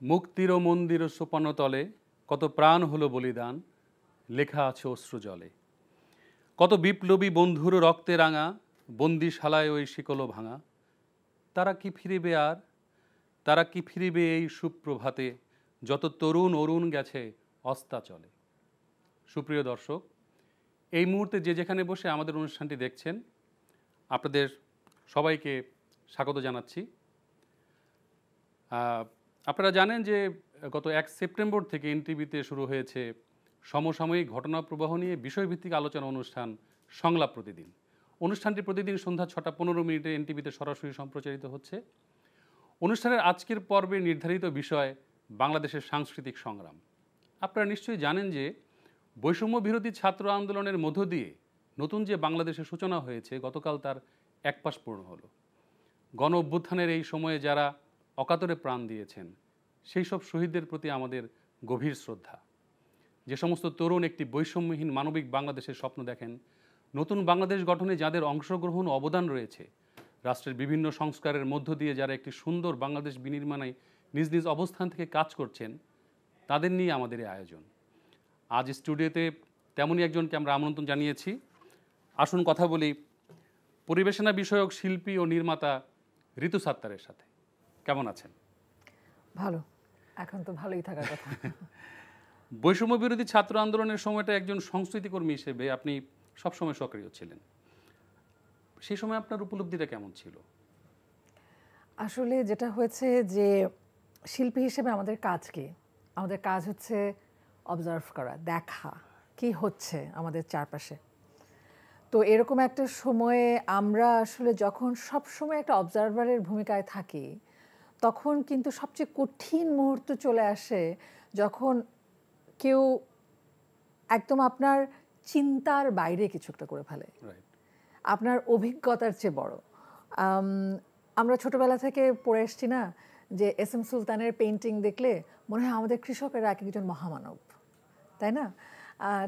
মুক্তির মন্দির সোপানতলে কত প্রাণ হলো বলিদান, লেখা আছে অশ্রু জলে। কত বিপ্লবী বন্ধুর রক্তে রাঙা, বন্দিশালায় ওই শিকল ভাঙা। তারা কি ফিরিবে আর, তারা কি ফিরিবে এই সুপ্রভাতে, যত তরুণ অরুণ গেছে অস্তাচলে। সুপ্রিয় দর্শক, এই মুহূর্তে যে যেখানে বসে আমাদের অনুষ্ঠানটি দেখছেন, আপনাদের সবাইকে স্বাগত জানাচ্ছি। আপনারা জানেন যে গত 1 সেপ্টেম্বর থেকে এনটিভিতে শুরু হয়েছে সমসাময়িক ঘটনা প্রবাহ নিয়ে বিষয়ভিত্তিক আলোচনা অনুষ্ঠান সংলাপ প্রতিদিন। অনুষ্ঠানটি প্রতিদিন সন্ধ্যা 6:15 এনটিভিতে সরাসরি সম্প্রচারিত হচ্ছে। অনুষ্ঠানের আজকের পর্বে নির্ধারিত বিষয় বাংলাদেশের সাংস্কৃতিক সংগ্রাম। আপনারা নিশ্চয়ই জানেন যে বৈষম্য বিরোধী ছাত্র আন্দোলনের মধ্য দিয়ে নতুন যে বাংলাদেশের সূচনা হয়েছে, গতকাল তার 1 মাস পূর্ণ হলো। গণ অভ্যুত্থানের এই সময়ে যারা অকাতরে প্রাণ দিয়েছেন, সেই সব শহীদদের প্রতি আমাদের গভীর শ্রদ্ধা। যে সমস্ত তরুণ একটি বৈষম্যহীন মানবিক বাংলাদেশের স্বপ্ন দেখেন, নতুন বাংলাদেশ গঠনে যাদের অংশগ্রহণ ও অবদান রয়েছে, রাষ্ট্রের বিভিন্ন সংস্কারের মধ্য দিয়ে যারা একটি সুন্দর বাংলাদেশ বিনির্মাণে নিজ নিজ অবস্থান থেকে কাজ করছেন, তাদের নিয়ে আমাদের এই আয়োজন। আজ স্টুডিওতে তেমনই একজনকে আমরা আমন্ত্রণ জানিয়েছি। আসুন কথা বলি পরিবেশনা বিষয়ক শিল্পী ও নির্মাতা ঋতু সাত্তারের সাথে। কেমন আছেন? ভালো, এখন তো ভালোই থাকার কথা। বৈষম্য বিরোধী ছাত্র আন্দোলনের সময়টা একজন সংস্কৃতিকর্মী হিসেবে আপনি সবসময় সক্রিয় ছিলেন। সেই সময় আপনার উপলব্ধিটা কেমন ছিল? আসলে যেটা হয়েছে যে শিল্পী হিসেবে আমাদের কাজ হচ্ছে অবজার্ভ করা, দেখা কি হচ্ছে আমাদের চারপাশে। তো এরকম একটা সময়ে আমরা আসলে যখন সব সময় একটা অবজারভারের ভূমিকায় থাকি, তখন কিন্তু সবচেয়ে কঠিন মুহূর্ত চলে আসে যখন কেউ একদম আপনার চিন্তার বাইরে কিছু একটা করে ফেলে, আপনার অভিজ্ঞতার চেয়ে বড়। আমরা ছোটবেলা থেকে পড়ে এসছি না যে এস.এম. সুলতানের পেইন্টিং দেখলে মনে হয় আমাদের কৃষকেরা এক একজন মহামানব, তাই না?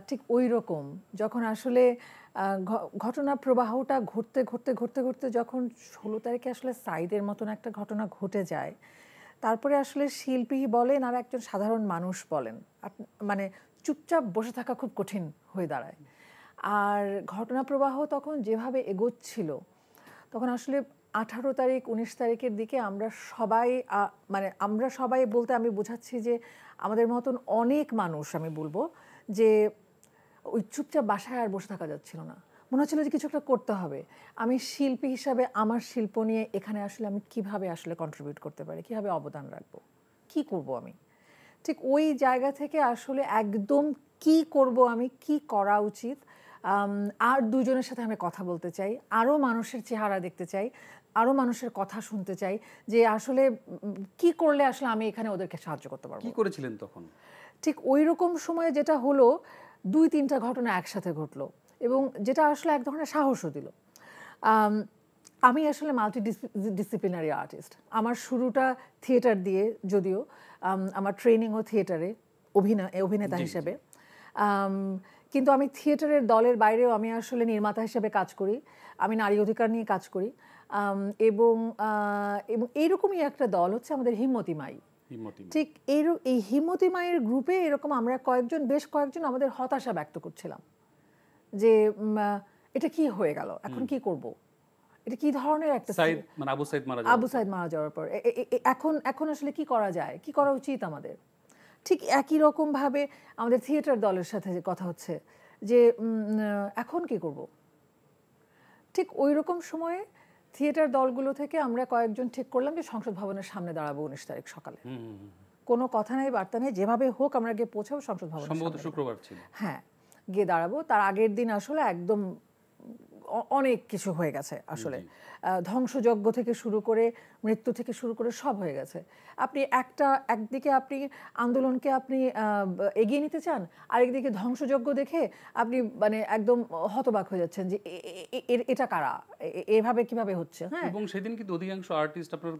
ঠিক ওই রকম যখন আসলে ঘটনা প্রবাহটা ঘটতে ঘটতে ঘটতে ঘটতে যখন 16 তারিখে আসলে সাইদের মতন একটা ঘটনা ঘটে যায়, তারপরে আসলে শিল্পী বলেন আর একজন সাধারণ মানুষ বলেন, মানে চুপচাপ বসে থাকা খুব কঠিন হয়ে দাঁড়ায়। আর ঘটনা প্রবাহ তখন যেভাবে এগোচ্ছিল, তখন আসলে 18 তারিখ 19 তারিখের দিকে আমরা সবাই বলতে আমি বোঝাচ্ছি যে আমাদের মতন অনেক মানুষ, আমি বলবো যে ওই চুপচাপ বাসায় আর বসে থাকা যাচ্ছিল না, মনে হচ্ছিল যে কিছু একটা করতে হবে। আমি শিল্পী হিসাবে আমার শিল্প নিয়ে এখানে আসলে আমি কিভাবে আসলে কন্ট্রিবিউট করতে পারি, কিভাবে অবদান রাখবো, কি করব আমি। ঠিক ওই জায়গা থেকে আসলে একদম কি করব আমি, কি করা উচিত, আর দুজনের সাথে আমি কথা বলতে চাই, আরও মানুষের চেহারা দেখতে চাই, আরও মানুষের কথা শুনতে চাই, যে আসলে কি করলে আসলে আমি এখানে ওদেরকে সাহায্য করতে পারবো। কি করেছিলেন তখন? ঠিক ওই রকম সময়ে যেটা হলো, 2-3টা ঘটনা একসাথে ঘটলো এবং যেটা আসলে এক ধরনের সাহসও দিল। আমি আসলে মাল্টি ডিসিপ্লিনারি আর্টিস্ট। আমার শুরুটা থিয়েটার দিয়ে, যদিও আমার ট্রেনিংও থিয়েটারে অভিনেতা হিসেবে, কিন্তু আমি থিয়েটারের দলের বাইরেও আমি আসলে নির্মাতা হিসেবে কাজ করি, আমি নারী অধিকার নিয়ে কাজ করি, এবং এইরকমই একটা দল হচ্ছে আমাদের হিম্মতি মাই। ঠিক এই হিম্মতি মায়ের গ্রুপে এরকম আমরা বেশ কয়েকজন আমাদের হতাশা ব্যক্ত করছিলাম যে এটা কি হয়ে গেল, এখন কি করব, এটা কি ধরনের একটা আবু সাইদ মারা যাওয়ার পর এখন আসলে কি করা যায়, কি করা উচিত আমাদের। ঠিক একই রকম ভাবে আমাদের থিয়েটার দলের সাথে যে কথা হচ্ছে যে এখন কি করব। ঠিক ওই রকম সময়ে থিয়েটার দলগুলো থেকে আমরা কয়েকজন ঠিক করলাম যে সংসদ ভবনের সামনে দাঁড়াবো 19 তারিখ সকালে। কোনো কথা নেই, বার্তা নেই, যেভাবে হোক আমরা গিয়ে পৌঁছাবো সংসদ ভবনের সামনে। শুক্রবার ছিল, হ্যাঁ, গিয়ে দাঁড়াবো। তার আগের দিন আসলে একদম অনেক কিছু হয়ে গেছে, আসলে ধ্বংসযজ্ঞ থেকে শুরু করে মৃত্যু থেকে শুরু করে সব হয়ে গেছে। আপনি একদিকে আপনি আন্দোলনকে আপনি এগিয়ে নিতে চান, আরেকদিকে ধ্বংসযজ্ঞ দেখে আপনি মানে একদম হতবাক হয়ে যাচ্ছেন যে এটা কারা, এভাবে কিভাবে হচ্ছে। হ্যাঁ, এবং সেদিন কিন্তু অধিকাংশ আর্টিস্ট আপনার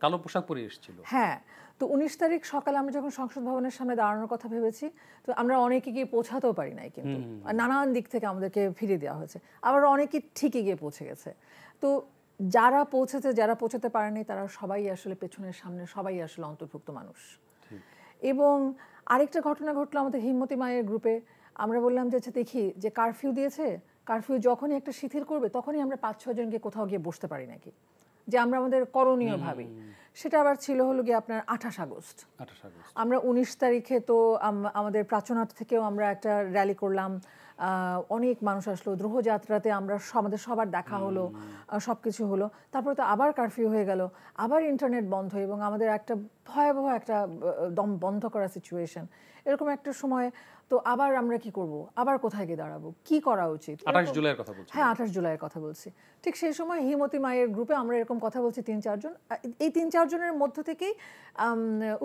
কালো পোশাক পরে এসেছিল। হ্যাঁ, তো 19 তারিখ সকালে আমরা যখন সংসদ ভবনের সামনে দাঁড়ানোর কথা ভেবেছি, তো আমরা অনেকে গিয়ে পৌঁছাতেও পারি নাই, কিন্তু নানান দিক থেকে আমাদেরকে ফিরিয়ে দেওয়া হয়েছে। আবার অনেকে ঠিকই গিয়ে পৌঁছে গেছে। তো যারা পৌঁছেছে যারা পৌঁছাতে পারেনি তারা সবাই আসলে পেছনের সামনে সবাই আসলে অন্তর্ভুক্ত মানুষ। এবং আরেকটা ঘটনা ঘটলো আমাদের হিম্মতি মায়ের গ্রুপে। আমরা বললাম যে আচ্ছা দেখি যে কারফিউ দিয়েছে, কারফিউ যখনই একটা শিথিল করবে তখনই আমরা ৫-৬ জনকে কোথাও গিয়ে বসতে পারি নাকি, যে আমরা আমাদের করণীয় ভাবি। সেটা আবার ছিল হলো গিয়ে আপনার ২৮ আগস্ট। আমরা ১৯ তারিখে তো আমাদের প্রাচনাথ থেকেও আমরা একটা র্যালি করলাম, অনেক মানুষ আসলো, দ্রোহযাত্রাতে আমরা আমাদের সবার দেখা হলো, সব কিছু হলো। তারপরে তো আবার কারফিউ হয়ে গেল, আবার ইন্টারনেট বন্ধ এবং আমাদের একটা ভয়াবহ একটা দম বন্ধ করা সিচুয়েশন। এরকম একটা সময় তো আবার আমরা কি করব, আবার কোথায় গিয়ে দাঁড়াবো, কি করা উচিত? ২৮ জুলাইয়ের কথা বলছি। হ্যাঁ ২৮ জুলাইয়ের কথা বলছি। ঠিক সেই সময় হিমতি মায়ের গ্রুপে আমরা এরকম কথা বলছি ৩-৪ জন। এই ৩-৪ জনের মধ্য থেকেই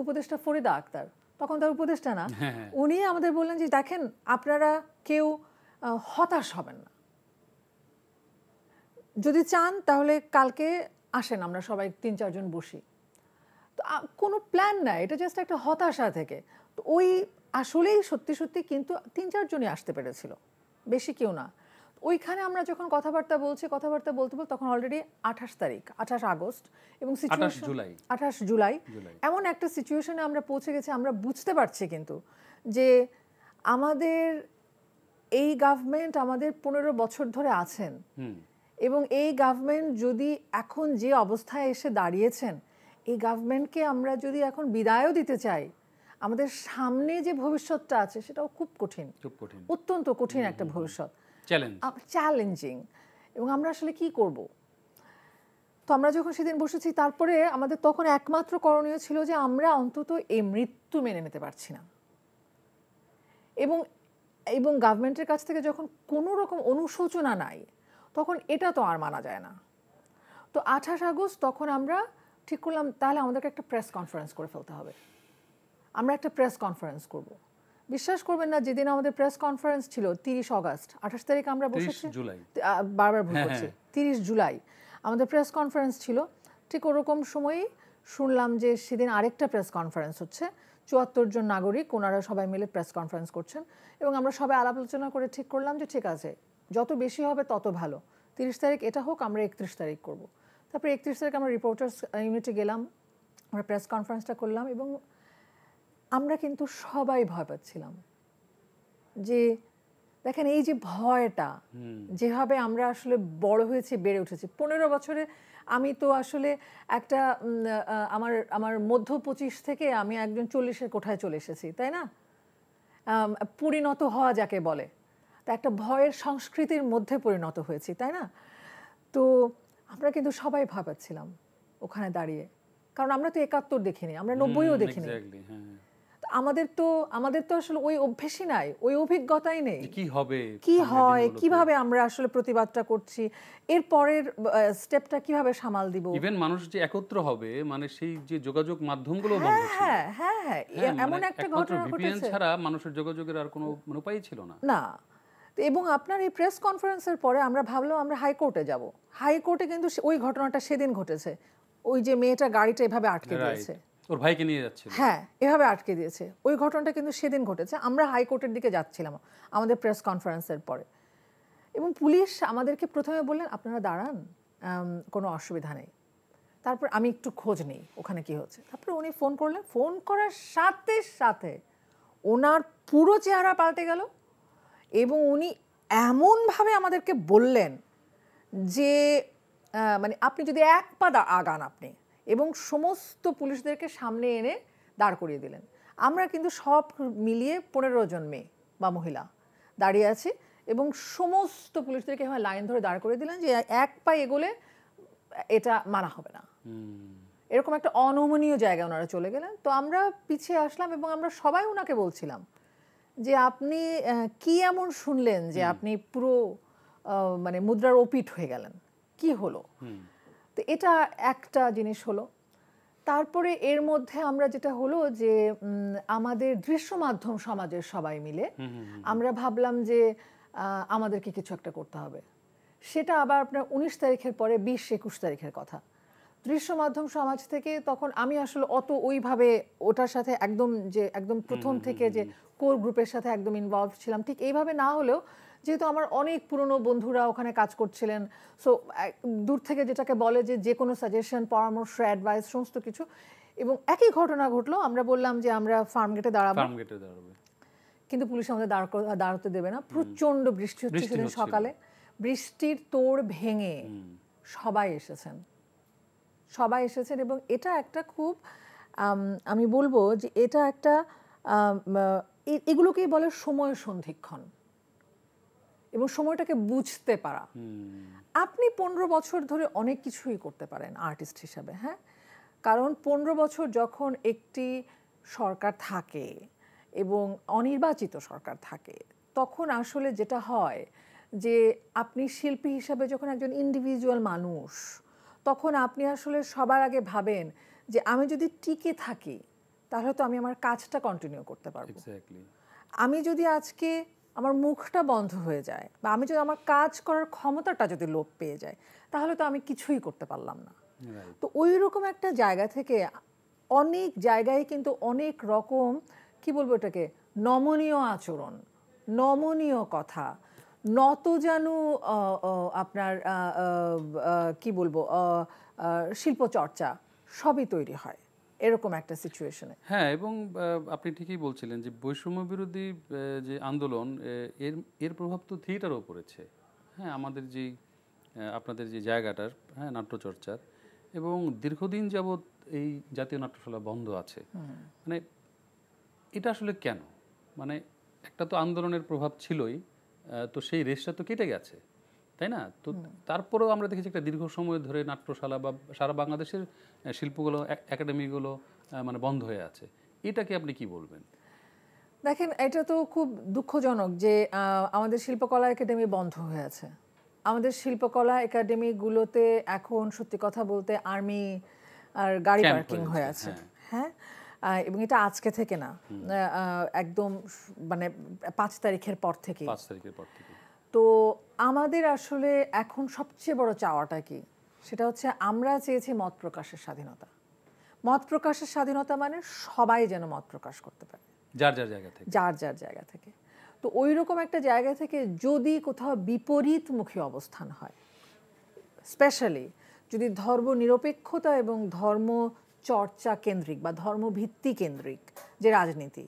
উপদেষ্টা ফরিদা আক্তার, তখন তার উপদেষ্টা না, উনি আমাদের বললেন যে দেখেন আপনারা কেউ হতাশ হবেন না, যদি চান তাহলে কালকে আসেন আমরা সবাই ৩-৪ জন বসি। তো কোনো প্ল্যান নাই, এটা জাস্ট একটা হতাশা থেকে। তো ওই আসলেই সত্যি সত্যি কিন্তু ৩-৪ জনই আসতে পেরেছিল, বেশি কেউ না। ওইখানে আমরা যখন কথাবার্তা বলতে বলতে তখন অলরেডি ২৮ তারিখ, ২৮ আগস্ট এবং ২৮ জুলাই এমন একটা সিচুয়েশনে আমরা পৌঁছে গেছি। আমরা বুঝতে পারছি কিন্তু যে আমাদের এই গভর্নমেন্ট আমাদের ১৫ বছর ধরে আছেন এবং এই গভর্নমেন্ট যদি এখন যে অবস্থায় এসে দাঁড়িয়েছেন, এই গভর্নমেন্টকে আমরা যদি এখন বিদায়ও দিতে চাই, আমাদের সামনে যে ভবিষ্যৎটা আছে সেটাও খুব কঠিন, অত্যন্ত কঠিন একটা ভবিষ্যৎ, চ্যালেঞ্জিং। এবং আমরা আসলে কি করব? তো আমরা যখন সেদিন বসেছি, তারপরে আমাদের তখন একমাত্র করণীয় ছিল যে আমরা অন্তত এই মৃত্যু মেনে নিতে পারছি না। এবং গভর্নমেন্টের কাছ থেকে যখন কোনো রকম অনুশোচনা নাই, তখন এটা তো আর মানা যায় না। তো ২৮ আগস্ট তখন আমরা ঠিক করলাম তাহলে আমাদেরকে একটা প্রেস কনফারেন্স করে ফেলতে হবে। আমরা একটা প্রেস কনফারেন্স করব। বিশ্বাস করবেন না, যেদিন আমাদের প্রেস কনফারেন্স ছিল ৩০ আগস্ট, ২৮ তারিখ আমরা বসেছি, বারবার ভুল করছি, ৩০ জুলাই আমাদের প্রেস কনফারেন্স ছিল। ঠিক ওরকম সময়ই শুনলাম যে সেদিন আরেকটা প্রেস কনফারেন্স হচ্ছে, ৭৪ জন নাগরিক ওনারা সবাই মিলে প্রেস কনফারেন্স করছেন এবং আমরা সবাই আলাপ আলোচনা করে ঠিক করলাম যে ঠিক আছে, যত বেশি হবে তত ভালো, ৩০ তারিখ এটা হোক, আমরা ৩১ তারিখ করব। তারপরে ৩১ তারিখ আমরা রিপোর্টার্স ইউনিটে গেলাম, আমরা প্রেস কনফারেন্সটা করলাম এবং আমরা কিন্তু সবাই ভয় পাচ্ছিলাম যে দেখেন এই যে ভয়টা, যেভাবে আমরা আসলে বড় হয়েছি, বেড়ে উঠেছি ১৫ বছরে। আমি তো আসলে একটা আমার মধ্য ২৫ থেকে আমি একজন ৪০-এর কোঠায় চলে এসেছি, তাই না? পরিণত হওয়া যাকে বলে, তা একটা ভয়ের সংস্কৃতির মধ্যে পরিণত হয়েছি, তাই না? তো আমরা কিন্তু সবাই ভয় পাচ্ছিলাম ওখানে দাঁড়িয়ে, কারণ আমরা তো ৭১ দেখিনি, আমরা ৯০ও দেখিনি। আমাদের তো আসলে ওই অভ্যেসই নাই, ওই অভিজ্ঞতাই নেই কি হয়, কিভাবে আমরা আসলে প্রতিবাদটা করছি, এর পরের স্টেপটা কিভাবে সামাল দিব। ইভেন মানুষ যে একত্র হবে, মানে সেই যে যোগাযোগ মাধ্যমগুলো বন্ধ ছিল। হ্যাঁ, এমন একটা ঘটনা ঘটেছে, ছাড়া মানুষের যোগাযোগের আর কোনো উপায়ই ছিল না। এবং আপনার এই প্রেস কনফারেন্সের পরে আমরা ভাবলাম আমরা হাইকোর্টে যাব। হাইকোর্টে কিন্তু ওই ঘটনাটা সেদিন ঘটেছে, ওই যে মেয়েটা গাড়িটা এভাবে আটকে দিয়েছে, ওর ভাইকে নিয়ে যাচ্ছিল, হ্যাঁ এভাবে আটকে দিয়েছে, ওই ঘটনাটা কিন্তু সেদিন ঘটেছে। আমরা হাইকোর্টের দিকে যাচ্ছিলাম আমাদের প্রেস কনফারেন্সের পরে এবং পুলিশ আমাদেরকে প্রথমে বললেন আপনারা দাঁড়ান, কোনো অসুবিধা নেই। তারপর আমি একটু খোঁজ নেই ওখানে কি হচ্ছে। তারপরে উনি ফোন করলেন, ফোন করার সাথে সাথে ওনার পুরো চেহারা পাল্টে গেল এবং উনি এমনভাবে আমাদেরকে বললেন যে মানে আপনি যদি এক পা আগান আপনি, এবং সমস্ত পুলিশদেরকে সামনে এনে দাঁড় করিয়ে দিলেন। আমরা কিন্তু সব মিলিয়ে ১৫ জন মেয়ে বা মহিলা দাঁড়িয়ে আছি এবং সমস্ত পুলিশদেরকে লাইন ধরে দাঁড় করিয়ে দিলেন যে এক পা এগোলে এটা মানা হবে না। এরকম একটা অনমনীয় জায়গায় ওনারা চলে গেলেন। তো আমরা পিছিয়ে আসলাম এবং আমরা সবাই ওনাকে বলছিলাম যে আপনি কি এমন শুনলেন যে আপনি পুরো মানে মুদ্রার ওপিঠ হয়ে গেলেন, কি হলো? তো এটা একটা জিনিস হলো। তারপরে এর মধ্যে আমরা যেটা হলো যে আমাদের দৃশ্য মাধ্যম সমাজের সবাই মিলে আমরা ভাবলাম যে আমাদেরকে কিছু একটা করতে হবে। সেটা আবার আপনার ১৯ তারিখের পরে ২০-২১ তারিখের কথা। দৃশ্য মাধ্যম সমাজ থেকে তখন আমি আসলে অত ওইভাবে ওটার সাথে একদম প্রথম থেকে যে কোর গ্রুপের সাথে একদম ইনভলভ ছিলাম ঠিক এইভাবে না হলেও যেহেতু আমার অনেক পুরনো বন্ধুরা ওখানে কাজ করছিলেন, সো দূর থেকে যেটাকে বলে যে কোনো সাজেশন, পরামর্শ, অ্যাডভাইস সমস্ত কিছু। এবং একই ঘটনা ঘটলো, আমরা বললাম যে আমরা ফার্ম গেটে দাঁড়াবো, কিন্তু পুলিশ আমাদের দাঁড়াতে দেবে না। প্রচণ্ড বৃষ্টি হচ্ছে সেদিন সকালে, বৃষ্টির তোড় ভেঙে সবাই এসেছেন। এবং এটা একটা খুব আমি বলবো যে এটা একটা এগুলোকেই বলে সময় সন্ধিক্ষণ এবং সময়টাকে বুঝতে পারা। আপনি 15 বছর ধরে অনেক কিছুই করতে পারেন আর্টিস্ট হিসাবে, হ্যাঁ, কারণ 15 বছর যখন একটি সরকার থাকে এবং অনির্বাচিত সরকার থাকে, তখন আসলে যেটা হয় যে আপনি শিল্পী হিসাবে যখন একজন ইন্ডিভিজুয়াল মানুষ, তখন আপনি আসলে সবার আগে ভাবেন যে আমি যদি টিকে থাকি তাহলে তো আমি আমার কাজটা কন্টিনিউ করতে পারবো। আমি যদি আজকে আমার মুখটা বন্ধ হয়ে যায় বা আমি যদি আমার কাজ করার ক্ষমতাটা যদি লোপ পেয়ে যায়, তাহলে তো আমি কিছুই করতে পারলাম না। তো ওই রকম একটা জায়গা থেকে অনেক জায়গায় কিন্তু অনেক রকম, কি বলবো এটাকে, নমনীয় আচরণ, নমনীয় কথা, নতজানু আপনার কি বলবো শিল্পচর্চা সবই তৈরি হয় এরকম একটা সিচুয়েশনে। হ্যাঁ, এবং আপনি ঠিকই বলছিলেন যে বৈষম্য বিরোধী যে আন্দোলন, এর প্রভাব তো থিয়েটারও পড়েছে। হ্যাঁ, আমাদের যেই আপনাদের যে জায়গাটার, হ্যাঁ, নাট্যচর্চার, এবং দীর্ঘদিন যাবৎ এই জাতীয় নাট্যশালা বন্ধ আছে। মানে এটা আসলে কেন? মানে একটা তো আন্দোলনের প্রভাব ছিলই, তো সেই রেশটা তো কেটে গেছে, তাই না? তো তারপরেও আমরা দেখেছি একটা দীর্ঘ সময় ধরে নাট্যশালা বা সারা বাংলাদেশের শিল্পগুলো, একাডেমিগুলো মানে বন্ধ হয়ে আছে। এটাকে আপনি কি বলবেন? দেখেন, এটা তো খুব দুঃখজনক যে আমাদের শিল্পকলা একাডেমি বন্ধ হয়ে আছে। আমাদের শিল্পকলা একাডেমিগুলোতে এখন সত্যি কথা বলতে আর্মি আর গাড়ি পার্কিং হয়ে আছে, হ্যাঁ, এবং এটা আজকে থেকে না, একদম মানে 5 তারিখের পর থেকে। তো আমাদের আসলে এখন সবচেয়ে বড় চাওয়াটা কি, সেটা হচ্ছে আমরা চেয়েছি মত প্রকাশের স্বাধীনতা। মত প্রকাশের স্বাধীনতা মানে সবাই যেন মত প্রকাশ করতে পারে যার জায়গা থেকে। তো ওই রকম একটা জায়গা থেকে যদি কোথাও বিপরীতমুখী অবস্থান হয়, স্পেশালি যদি ধর্ম নিরপেক্ষতা এবং ধর্ম চর্চা কেন্দ্রিক বা ধর্মভিত্তি কেন্দ্রিক যে রাজনীতি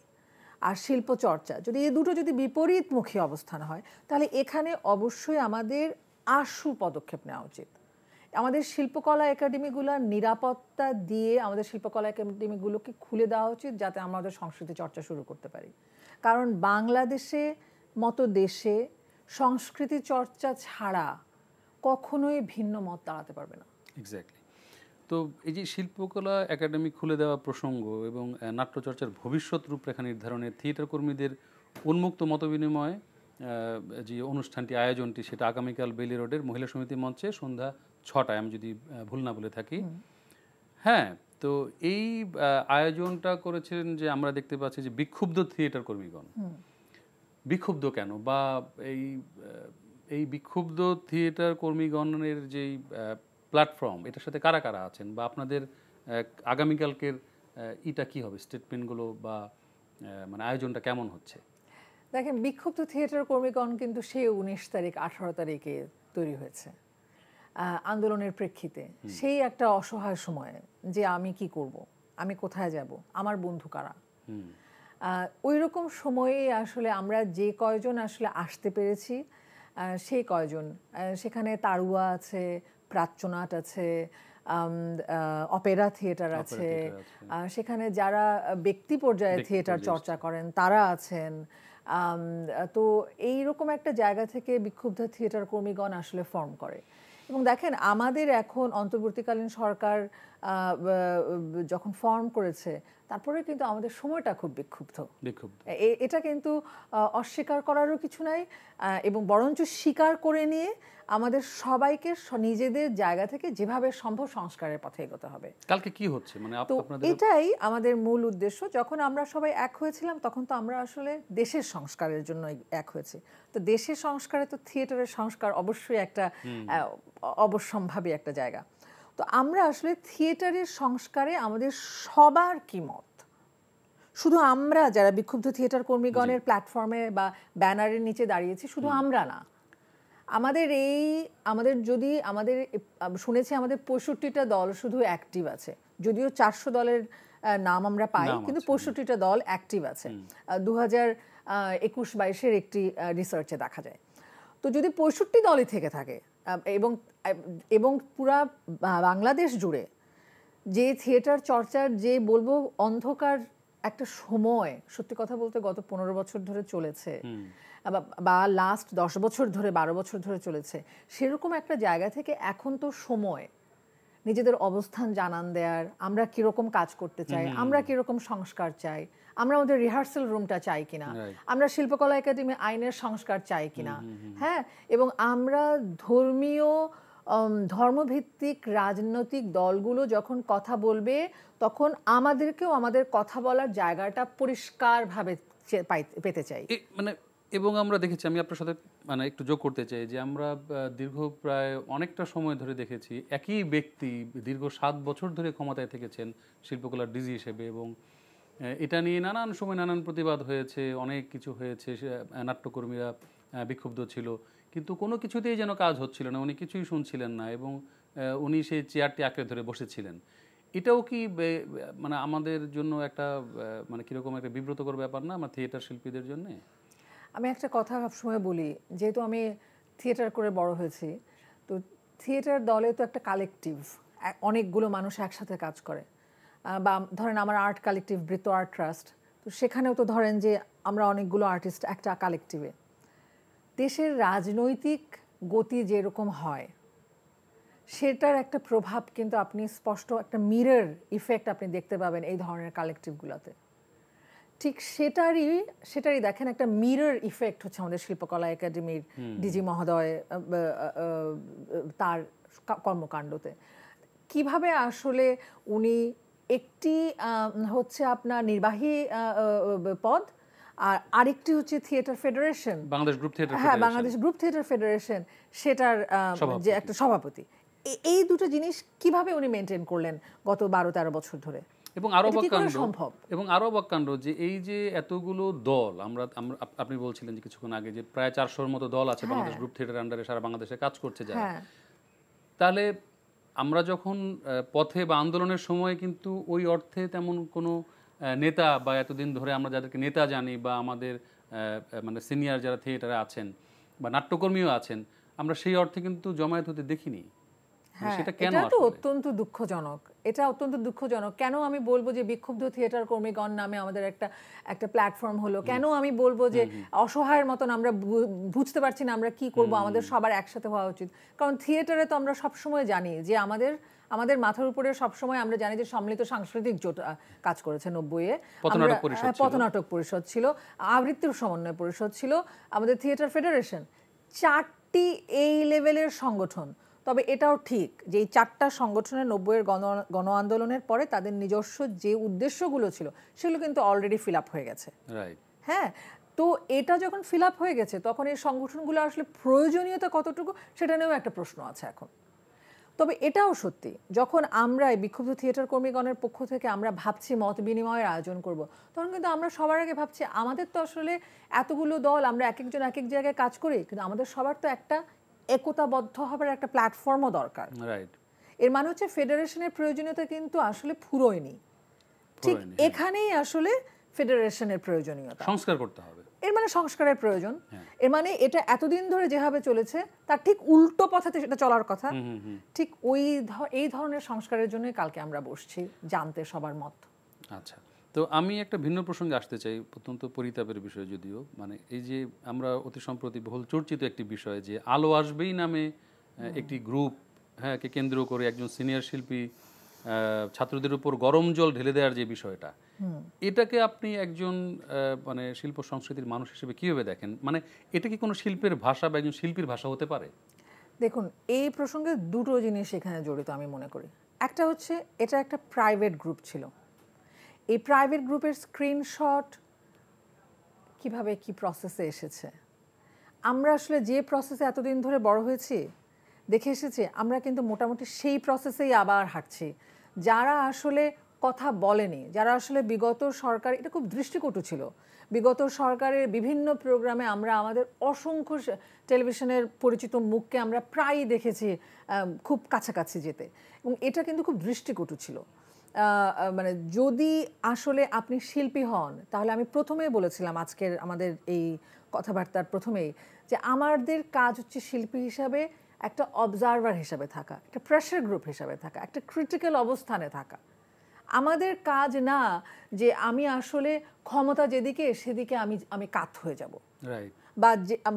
আর শিল্প চর্চা, যদি এই দুটো যদি বিপরীতমুখী অবস্থান হয়, তাহলে এখানে অবশ্যই আমাদের আশু পদক্ষেপ নেওয়া উচিত। আমাদের শিল্পকলা একাডেমিগুলোর নিরাপত্তা দিয়ে আমাদের শিল্পকলা একাডেমিগুলোকে খুলে দেওয়া উচিত, যাতে আমাদের সংস্কৃতি চর্চা শুরু করতে পারি। কারণ বাংলাদেশে মতো দেশে সংস্কৃতি চর্চা ছাড়া কখনোই ভিন্ন মত দাঁড়াতে পারবে না। এক্স্যাক্টলি। তো এই যে শিল্পকলা একাডেমি খুলে দেওয়া প্রসঙ্গ এবং নাট্যচর্চার ভবিষ্যৎ রূপরেখা নির্ধারণে থিয়েটার কর্মীদের উন্মুক্ত মতবিনিময় যে অনুষ্ঠানটি, আয়োজনটি, সেটা আগামীকাল বেইলি রোডের মহিলা সমিতি মঞ্চে সন্ধ্যা 6টায়, আমি যদি ভুল না বলে থাকি। হ্যাঁ, তো এই আয়োজনটা করেছেন যে আমরা দেখতে পাচ্ছি যে বিক্ষুব্ধ থিয়েটার কর্মীগণ। বিক্ষুব্ধ কেন, বা এই বিক্ষুব্ধ থিয়েটার কর্মীগণের যেই প্ল্যাটফর্ম, এটার সাথে কারা কারা আছেন, বা আপনাদের আগামীকালকের এটা কি হবে, স্টেটমেন্টগুলো বা মানে আয়োজনটা কেমন হচ্ছে? দেখেন, বিক্ষুব্ধ থিয়েটার কর্মীগণ কিন্তু সেই 19 তারিখ 18 তারিখে তৈরি হয়েছে আন্দোলনের প্রেক্ষিতে। সেই একটা অসহায় সময়ে যে আমি কি করব, আমি কোথায় যাব, আমার বন্ধু কারা, ওই রকম সময়ে আসলে আমরা যে কয়জন আসলে আসতে পেরেছি সেই কয়জন, সেখানে তারুয়া আছে, প্রাচ্যনাট আছে, অপেরা থিয়েটার আছে, সেখানে যারা ব্যক্তি পর্যায়ে থিয়েটার চর্চা করেন তারা আছেন। তো এইরকম একটা জায়গা থেকে বিক্ষুব্ধ থিয়েটার কর্মীগণ আসলে ফর্ম করে। এবং দেখেন, আমাদের এখন অন্তর্বর্তীকালীন সরকার যখন ফর্ম করেছে, তারপরে কিন্তু আমাদের সময়টা খুব বিক্ষুব্ধ। এটা কিন্তু অস্বীকার করারও কিছু নাই, এবং বরঞ্চ স্বীকার করে নিয়ে আমাদের সবাইকে নিজেদের জায়গা থেকে যেভাবে সম্ভব সংস্কারের পথে এগোতে হবে। কালকে কি হচ্ছে, মানে এটাই আমাদের মূল উদ্দেশ্য। যখন আমরা সবাই এক হয়েছিলাম, তখন তো আমরা আসলে দেশের সংস্কারের জন্য এক হয়েছি। তো দেশের সংস্কারে তো থিয়েটারের সংস্কার অবশ্যই একটা অবশ্যম্ভাবী একটা জায়গা। তো আমরা আসলে থিয়েটারের সংস্কারে আমাদের সবার কি মত, শুধু আমরা যারা বিক্ষুব্ধ থিয়েটার কর্মীগণের প্ল্যাটফর্মে বা ব্যানারের নিচে দাঁড়িয়েছি, শুধু আমরা না, আমাদের শুনেছি আমাদের 65টা দল শুধু অ্যাক্টিভ আছে, যদিও 400 দলের নাম আমরা পাই, কিন্তু 65টা দল অ্যাক্টিভ আছে 2021-22-এর একটি রিসার্চে দেখা যায়। তো যদি 65 দলই থেকে থাকে এবং পুরা বাংলাদেশ জুড়ে যে থিয়েটার চর্চার যে বলবো অন্ধকার একটা সময়, সত্যি কথা বলতে গত 15 বছর ধরে চলেছে বা লাস্ট 10 বছর ধরে 12 বছর ধরে চলেছে, সেরকম একটা জায়গা থেকে এখন তো সময় নিজেদের অবস্থান জানান দেয়ার, আমরা কিরকম কাজ করতে চাই, আমরা কিরকম সংস্কার চাই, আমরা আমাদের রিহার্সাল রুমটা চাই কিনা, আমরা শিল্পকলা একাডেমি আইনের সংস্কার চাই কিনা, হ্যাঁ, এবং আমরা ধর্মভিত্তিক রাজনৈতিক দলগুলো যখন কথা বলবে তখন আমাদেরকেও আমাদের কথা বলার জায়গাটা পরিষ্কারভাবে পেতে চাই। মানে এবং আমরা দেখেছি, আমি আপনার সাথে মানে একটু যোগ করতে চাই যে আমরা দীর্ঘ প্রায় অনেকটা সময় ধরে দেখেছি একই ব্যক্তি দীর্ঘ 7 বছর ধরে ক্ষমতায় থেকেছেন শিল্পকলার ডিজি হিসেবে, এবং এটা নিয়ে নানান সময় নানান প্রতিবাদ হয়েছে, অনেক কিছু হয়েছে, নাট্যকর্মীরা বিক্ষুব্ধ ছিল, কিন্তু কোনো কিছুতেই যেন কাজ হচ্ছিল না, উনি কিছুই শুনছিলেন না এবং উনি সেই চেয়ারটি আঁকড়ে ধরে বসেছিলেন। এটাও কি মানে আমাদের জন্য একটা মানে কীরকম একটা বিব্রতকর ব্যাপার না আমার থিয়েটার শিল্পীদের জন্যে? আমি একটা কথা সবসময় বলি, যেহেতু আমি থিয়েটার করে বড় হয়েছি, তো থিয়েটার দলে তো একটা কালেকটিভ, অনেকগুলো মানুষ একসাথে কাজ করে, বা ধরেন আমার আর্ট কালেকটিভ বৃত্ত আর্ট ট্রাস্ট, তো সেখানেও তো ধরেন যে আমরা অনেকগুলো আর্টিস্ট একটা কালেকটিভে। দেশের রাজনৈতিক গতি যেরকম হয় সেটার একটা প্রভাব কিন্তু আপনি স্পষ্ট একটা মিরর ইফেক্ট আপনি দেখতে পাবেন এই ধরনের কালেকটিভগুলোতে। ঠিক সেটারই দেখেন একটা মিরর ইফেক্ট হচ্ছে আমাদের শিল্পকলা একাডেমির ডিজি মহোদয় তার কর্মকাণ্ডতে। কিভাবে আসলে উনি একটি হচ্ছে আপনার নির্বাহী পদ, আর আরেকটি হচ্ছে theatre federation, Bangladesh group theatre, হ্যাঁ, বাংলাদেশ গ্রুপ থিয়েটার ফেডারেশন, সেটার যে একটা সভাপতি, এই দুটো জিনিস কিভাবে উনি মেনটেন করলেন গত 12-13 বছর ধরে। এবং আরো অবাক কাণ্ড যে এই যে এতগুলো দল, আপনি বলছিলেন যে কিছুক্ষণ আগে যে প্রায় 400-র মতো দল আছে বাংলাদেশ গ্রুপ থিয়েটার আন্ডারে সারা বাংলাদেশে কাজ করছে যারা, তাহলে আমরা যখন পথে বা আন্দোলনের সময় কিন্তু ওই অর্থে তেমন কোনো নেতা বা এতদিন ধরে আমরা যাদেরকে নেতা জানি বা আমাদের মানে সিনিয়র যারা থিয়েটারে আছেন বা নাট্যকর্মীও আছেন, আমরা সেই অর্থে কিন্তু জমায়েত হতে দেখিনি। এটা তো অত্যন্ত দুঃখজনক, এটা অত্যন্ত দুঃখজনক। কেন আমি বলবো যে বিক্ষুব্ধ থিয়েটার কর্মীগণ নামে আমাদের একটা প্ল্যাটফর্ম হলো, কেন আমি বলবো যে অসহায়ের মতন আমরা বুঝতে পারছি না আমরা কি করব, আমাদের সবার একসাথে হওয়া উচিত। কারণ থিয়েটারে তো আমরা সবসময় জানি যে আমাদের মাথার উপরে সবসময় আমরা জানি যে সম্মিলিত সাংস্কৃতিক জোট কাজ করেছে 90-এ, পথনাটক পরিষদ ছিল, আবৃত্তির সমন্বয় পরিষদ ছিল, আমাদের থিয়েটার ফেডারেশন, 4টি এই লেভেলের সংগঠন। তবে এটাও ঠিক যে এই 4টা সংগঠনের 90-এর গণ আন্দোলনের পরে তাদের নিজস্ব যে উদ্দেশ্যগুলো ছিল সেগুলো কিন্তু অলরেডি ফিল আপ হয়ে গেছে, হ্যাঁ। তো এটা যখন ফিল আপ হয়ে গেছে তখন এই সংগঠনগুলো আসলে প্রয়োজনীয়তা কতটুকু সেটা নিয়েও একটা প্রশ্ন আছে এখন। তবে এটাও সত্যি, যখন আমরা এই বিক্ষুব্ধ থিয়েটার কর্মীগণের পক্ষ থেকে আমরা ভাবছি মত বিনিময়ের আয়োজন করব, তখন কিন্তু আমরা সবার আগে ভাবছি আমাদের তো আসলে এতগুলো দল, আমরা এক একজন এক এক জায়গায় কাজ করি, কিন্তু আমাদের সবার তো একটা একতাবদ্ধ হবার একটা প্ল্যাটফর্মও দরকার। এর মানে হচ্ছে ফেডারেশনের প্রয়োজনীয়তা কিন্তু আসলে ফুরোয়নি, ঠিক এখানেই আসলে ফেডারেশনের প্রয়োজনীয়তা, সংস্কার করতে হবে। এর মানে সংস্কারের প্রয়োজন, এর মানে এটা এতদিন ধরে যেভাবে চলেছে তার ঠিক উল্টো পথে সেটা চলার কথা। ঠিক এই ধরনের সংস্কারের জন্যই কালকে আমরা বসছি, জানতে সবার মত। আচ্ছা, তো আমি একটা ভিন্ন প্রসঙ্গে আসতে চাই, অত্যন্ত পরিতাপের বিষয় যদিও, মানে এই যে আমরা অতি সম্প্রতি বহুল চর্চিত একটি বিষয় যে আলো আসবেই নামে একটি গ্রুপ, হ্যাঁ, কে কেন্দ্র করে একজন সিনিয়র শিল্পী ছাত্রদের উপর গরম জল ঢেলে দেওয়ার যে বিষয়টা, এটাকে আপনি একজন মানে শিল্প সংস্কৃতির মানুষ হিসেবে কীভাবে দেখেন? মানে এটা কি কোনো শিল্পের ভাষা বা একজন শিল্পীর ভাষা হতে পারে? দেখুন, এই প্রসঙ্গে দুটো জিনিস এখানে জড়িত আমি মনে করি। একটা হচ্ছে এটা একটা প্রাইভেট গ্রুপ ছিল, এই প্রাইভেট গ্রুপের স্ক্রিনশট কিভাবে কি প্রসেসে এসেছে, আমরা আসলে যে প্রসেসে এতদিন ধরে বড় হয়েছি দেখে এসেছি, আমরা কিন্তু মোটামুটি সেই প্রসেসেই আবার হাঁটছি। যারা আসলে কথা বলেনি, যারা আসলে বিগত সরকার, এটা খুব দৃষ্টিকটু ছিল, বিগত সরকারের বিভিন্ন প্রোগ্রামে আমরা আমাদের অসংখ্য টেলিভিশনের পরিচিত মুখকে আমরা প্রায়ই দেখেছি খুব কাছাকাছি যেতে, এবং এটা কিন্তু খুব দৃষ্টিকটু ছিল। মানে যদি আসলে আপনি শিল্পী হন, তাহলে আমি প্রথমেই বলেছিলাম আজকের আমাদের এই কথাবার্তার প্রথমেই, যে আমাদের কাজ হচ্ছে শিল্পী হিসাবে একটা অবজারভার হিসাবে থাকা, একটা প্রেশার গ্রুপ হিসাবে থাকা, একটা ক্রিটিক্যাল অবস্থানে থাকা। আমাদের কাজ না যে আমি আসলে ক্ষমতা যেদিকে সেদিকে আমি কাত হয়ে যাব,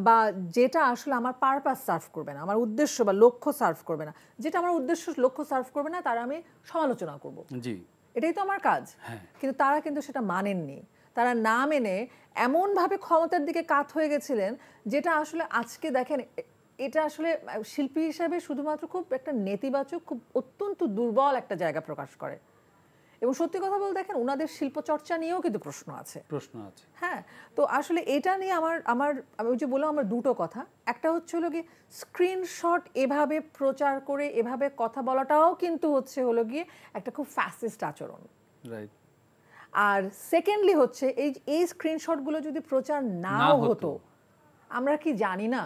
বা যেটা আসলে আমার পারপাস সার্ভ করবে না, আমার উদ্দেশ্য বা লক্ষ্য সার্ভ করবে না, যেটা আমার উদ্দেশ্য লক্ষ্য সার্ভ করবে না তার আমি সমালোচনা করব, এটাই তো আমার কাজ। কিন্তু তারা কিন্তু সেটা মানেননি। তারা না মেনে এমনভাবে ক্ষমতার দিকে কাত হয়ে গেছিলেন, যেটা আসলে আজকে দেখেন এটা আসলে শিল্পী হিসাবে শুধুমাত্র খুব একটা নেতিবাচক, খুব অত্যন্ত দুর্বল একটা জায়গা প্রকাশ করে। এবং সত্যি কথা বলতে দেখেন ওনাদের শিল্পচর্চা নিয়েও কিন্তু প্রশ্ন আছে। হ্যাঁ, তো আসলে এটা নিয়ে আমি যে বললাম আমার দুটো কথা, একটা হচ্ছে হলো কি স্ক্রিনশট এভাবে প্রচার করে এভাবে কথা বলাটাও কিন্তু হচ্ছে হলো গিয়ে একটা খুব ফ্যাসিস্ট আচরণ। আর সেকেন্ডলি হচ্ছে এই স্ক্রিনশটগুলো যদি প্রচার নাও হতো, আমরা কি জানি না,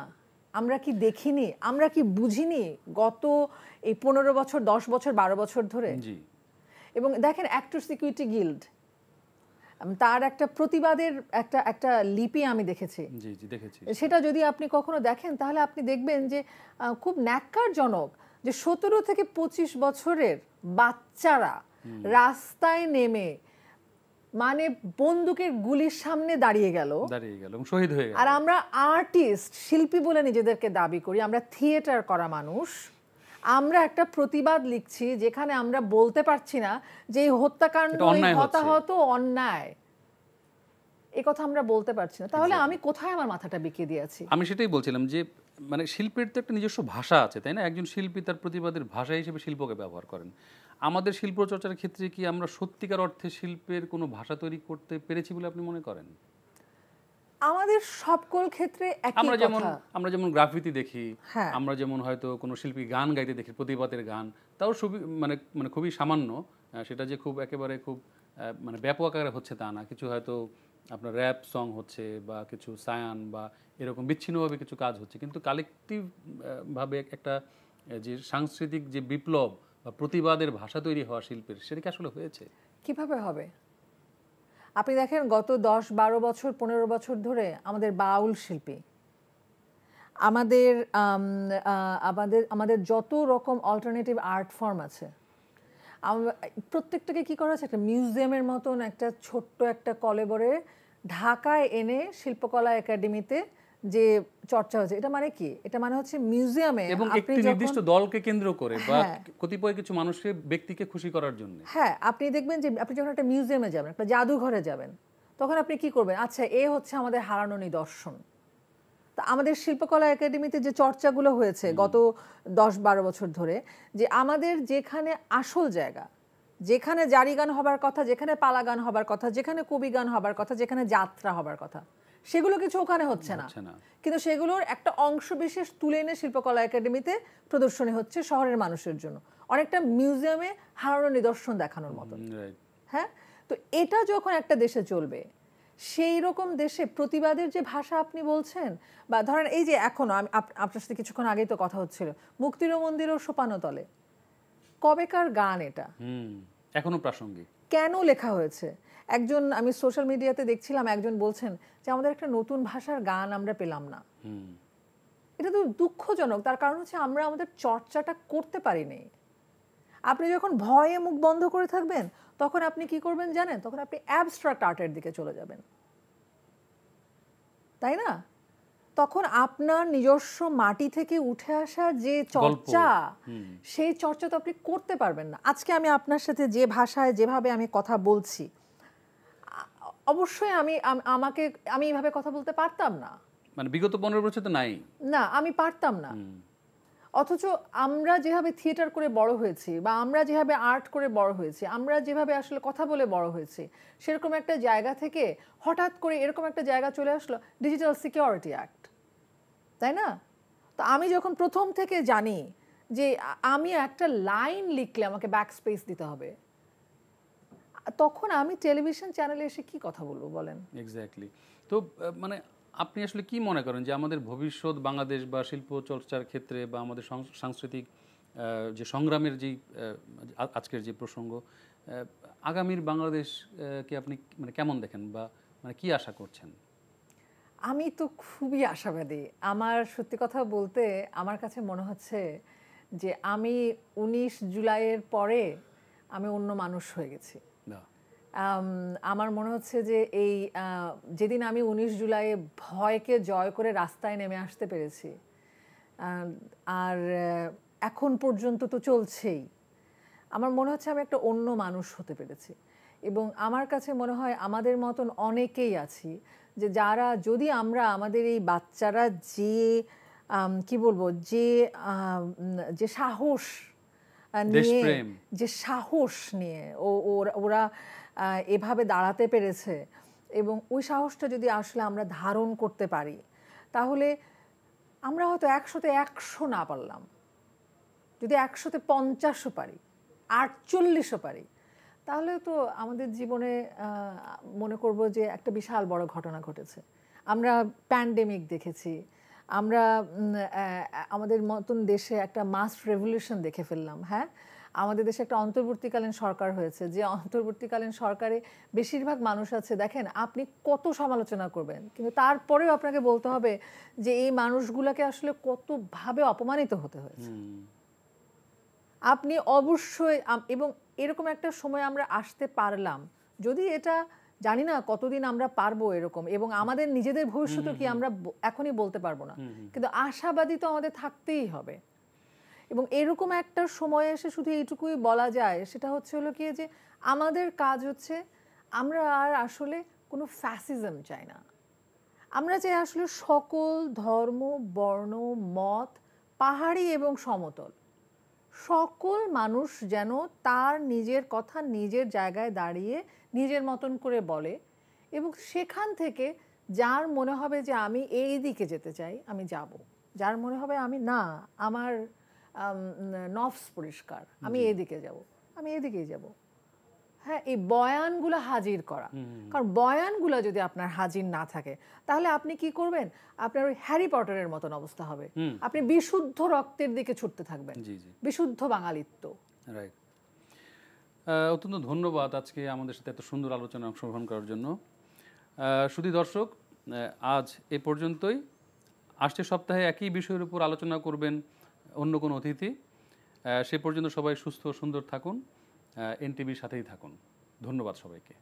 আমরা কি দেখিনি, আমরা কি বুঝিনি গত এই 15 বছর 10 বছর 12 বছর ধরে? এবং দেখেন অ্যাক্টরস ইকুইটি গিল্ড, তার একটা প্রতিবাদের একটা লিপি আমি দেখেছি, সেটা যদি আপনি কখনো দেখেন তাহলে আপনি দেখবেন যে খুব ন্যাক্কারজনক যে 17 থেকে 25 বছরের বাচ্চারা রাস্তায় নেমে মানে বন্দুকের গুলির সামনে দাঁড়িয়ে গেল শহীদ হয়ে গেল। আর আমরা আর্টিস্ট, শিল্পী বলে নিজেদেরকে দাবি করি, আমরা থিয়েটার করা মানুষ, আমরা একটা প্রতিবাদ লিখছি যেখানে আমরা বলতে পারছি না যে এই হত্যাকাণ্ড, হতাহত অন্যায়, এই কথা আমরা বলতে পারছি না। তাহলে আমি কোথায় আমার মাথাটা বিকিয়ে দিয়েছি? আমি সেটাই বলছিলাম যে মানে শিল্পের তো একটা নিজস্ব ভাষা আছে, তাই না? একজন শিল্পী তার প্রতিবাদের ভাষা হিসেবে শিল্পকে ব্যবহার করেন। আমাদের শিল্প চর্চার ক্ষেত্রে কি আমরা সত্যিকার অর্থে শিল্পের কোনো ভাষা তৈরি করতে পেরেছি বলে আপনি মনে করেন? আমাদের সকল ক্ষেত্রে একই কথা। আমরা যেমন গ্রাফিতি দেখি, আমরা যেমন হয়তো কোনো শিল্পী গান গাইতে দেখি, প্রতিবাদের গান, তাও মানে খুবই সামান্য, সেটা যে খুব একেবারে খুব মানে ব্যাপক আকারে হচ্ছে তা না। কিছু হয়তো আপনার র্যাপ সং হচ্ছে বা কিছু সায়ান বা এরকম বিচ্ছিন্নভাবে কিছু কাজ হচ্ছে, কিন্তু কালেকটিভ ভাবে একটা যে সাংস্কৃতিক যে বিপ্লব বা প্রতিবাদের ভাষা তৈরি হওয়া শিল্পের, সেটা কি আসলে হয়েছে? কিভাবে হবে? আপনি দেখেন গত 10-12 বছর 15 বছর ধরে আমাদের বাউল শিল্পী, আমাদের যত রকম অল্টারনেটিভ আর্ট ফর্ম আছে, প্রত্যেকটাকে কি করা হচ্ছে একটা মিউজিয়ামের মতন একটা ছোট্ট একটা কলেবরে ঢাকায় এনে শিল্পকলা একাডেমিতে যে চর্চা হচ্ছে। এটা মানে কি? এটা মানে হচ্ছে মিউজিয়ামে এবং একটি নির্দিষ্ট দলকে কেন্দ্র করে বা কতিপয় কিছু মানুষকে, ব্যক্তিকে খুশি করার জন্য। হ্যাঁ, আপনি দেখবেন যে আপনি যখন একটা মিউজিয়ামে যাবেন, একটা জাদুঘরে যাবেন, তখন আপনি কি করবেন? আচ্ছা, এ হচ্ছে আমাদের হারানো নিদর্শন। তা আমাদের শিল্পকলা একাডেমিতে যে চর্চাগুলো হয়েছে গত 10-12 বছর ধরে, যে আমাদের যেখানে আসল জায়গা, যেখানে জারি গান হবার কথা, যেখানে পালা গান হবার কথা, যেখানে কবি গান হবার কথা, যেখানে যাত্রা হবার কথা, সেগুলো কিছু ওখানে হচ্ছে না, কিন্তু সেগুলোর একটা অংশ বিশেষ তুলে এনে শিল্পকলা একাডেমিতে প্রদর্শনী হচ্ছে শহরের মানুষের জন্য, অনেকটা মিউজিয়ামে হারানো নিদর্শন দেখানোর মতো। হ্যাঁ, তো এটা যখন একটা দেশে চলবে, সেই রকম দেশে প্রতিবাদের যে ভাষা আপনি বলছেন, বা ধরেন এই যে এখনো আপনার সাথে কিছুক্ষণ আগেই তো কথা হচ্ছিল মুক্তির মন্দির ও সোপানো তলে, কবেকার গান এটা, এখনো প্রাসঙ্গিক, কেন লেখা হয়েছে? আমি সোশ্যাল মিডিয়াতে দেখছিলাম একজন বলছেন যে আমাদের একটা নতুন ভাষার গান আমরা পেলাম না। এটা তো দুঃখজনক। তার কারণ হচ্ছে আমরা আমাদের চর্চাটা করতে পারিনি। আপনি যখন ভয়ে মুখ বন্ধ করে থাকবেন, তখন আপনি কি করবেন জানেন? তখন আপনি অ্যাবস্ট্রাক্ট আর্টের দিকে চলে যাবেন, তাই না? তখন আপনার নিজস্ব মাটি থেকে উঠে আসা যে চর্চা, সেই চর্চা তো আপনি করতে পারবেন না। আজকে আমি আপনার সাথে যে ভাষায় যেভাবে আমি কথা বলছি, অবশ্যই আমি এইভাবে কথা বলতে পারতাম না। মানে বিগত 15 বছর তো নাই না, আমি পারতাম না। অথচ আমরা যেভাবে থিয়েটার করে বড় হয়েছি, বা আমরা যেভাবে আর্ট করে বড় হয়েছি, আমরা যেভাবে আসলে কথা বলে বড় হয়েছি, সেরকম একটা জায়গা থেকে হঠাৎ করে এরকম একটা জায়গা চলে আসলো ডিজিটাল সিকিউরিটি অ্যাক্ট, তাই না? তো আমি যখন প্রথম থেকে জানি যে আমি একটা লাইন লিখলে আমাকে ব্যাক স্পেস দিতে হবে, তখন আমি টেলিভিশন চ্যানেলে এসে কি কথা বলবো বলেন? এক্স্যাক্টলি। তো মানে আপনি আসলে কি মনে করেন যে আমাদের ভবিষ্যৎ বাংলাদেশ বা শিল্প চর্চার ক্ষেত্রে বা আমাদের সাংস্কৃতিক যে সংগ্রামের যেই আজকের যে প্রসঙ্গ, আগামীর বাংলাদেশ কে আপনি মানে কেমন দেখেন বা মানে কি আশা করছেন? আমি তো খুবই আশাবাদী। আমার সত্যি কথা বলতে আমার কাছে মনে হচ্ছে যে আমি ১৯ জুলাইয়ের পরে আমি অন্য মানুষ হয়ে গেছি। না। আমার মনে হচ্ছে যে এই যেদিন আমি ১৯ জুলাইয়ে ভয়কে জয় করে রাস্তায় নেমে আসতে পেরেছি, আর এখন পর্যন্ত তো চলছেই। আমার মনে হচ্ছে আমি একটা অন্য মানুষ হতে পেরেছি। এবং আমার কাছে মনে হয় আমাদের মতন অনেকেই আছি যে যারা, যদি আমরা আমাদের এই বাচ্চারা যে কি বলবো, যে সাহস নিয়ে, দেশপ্রেম। যে সাহস নিয়ে ওরা এভাবে দাঁড়াতে পেরেছে, এবং ওই সাহসটা যদি আসলে আমরা ধারণ করতে পারি, তাহলে আমরা হয়তো ১০০তে ১০০ না পারলাম, যদি ১০০তে ৫০ও পারি, ৪৮ও পারি, তাহলে তো আমাদের জীবনে মনে করব যে একটা বিশাল বড় ঘটনা ঘটেছে। আমরা প্যান্ডেমিক দেখেছি, আমরা আমাদের মতন দেশে একটা মাস রেভলিউশন দেখে ফেললাম। হ্যাঁ, আমাদের দেশে একটা অন্তর্বর্তীকালীন সরকার হয়েছে, যে অন্তর্বর্তীকালীন সরকারে বেশিরভাগ মানুষ আছে, দেখেন আপনি কত সমালোচনা করবেন, কিন্তু তারপরেও আপনাকে বলতে হবে যে এই মানুষগুলোকে আসলে কতভাবে অপমানিত হতে হয়েছে। আপনি অবশ্যই, এবং এরকম একটা সময় আমরা আসতে পারলাম, যদি এটা জানি না কতদিন আমরা পারবো এরকম, এবং আমাদের নিজেদের ভবিষ্যৎ কি আমরা এখনই বলতে পারবো না, কিন্তু আশাবাদী তো আমাদের থাকতেই হবে। এবং এরকম একটা সময় এসে শুধু এইটুকুই বলা যায়, সেটা হচ্ছে হলো কি যে আমাদের কাজ হচ্ছে, আমরা আর আসলে কোনো ফ্যাসিজম চাই না। আমরা চাই আসলে সকল ধর্ম, বর্ণ, মত, পাহাড়ি এবং সমতল, সকল মানুষ যেন তার নিজের কথা নিজের জায়গায় দাঁড়িয়ে নিজের মতন করে বলে, এবং সেখান থেকে যার মনে হবে যে আমি এই দিকে যেতে চাই, আমি যাব। যার মনে হবে আমি না, আমার নফস পরিষ্কার, আমি এদিকে যাব, আমি এদিকেই যাব। হ্যাঁ, এই বয়ানগুলো হাজির করা, কারণ বয়ানগুলো যদি আপনার হাজির না থাকে, তাহলে আপনি কি করবেন? আপনার ওই হ্যারি পটারের মতন অবস্থা হবে, আপনি বিশুদ্ধ রক্তের দিকে ছুটতে থাকবেন, বিশুদ্ধ বাঙালিত্ব। রাইট। অত্যন্ত ধন্যবাদ আজকে আমাদের সাথে এত সুন্দর আলোচনায় অংশগ্রহণ করার জন্য। শুধু দর্শক, আজ এ পর্যন্তই। আসছে সপ্তাহে একই বিষয়ের উপর আলোচনা করবেন অন্য কোনো অতিথি। সে পর্যন্ত সবাই সুস্থ সুন্দর থাকুন, এনটিভির সাথেই থাকুন। ধন্যবাদ সবাইকে।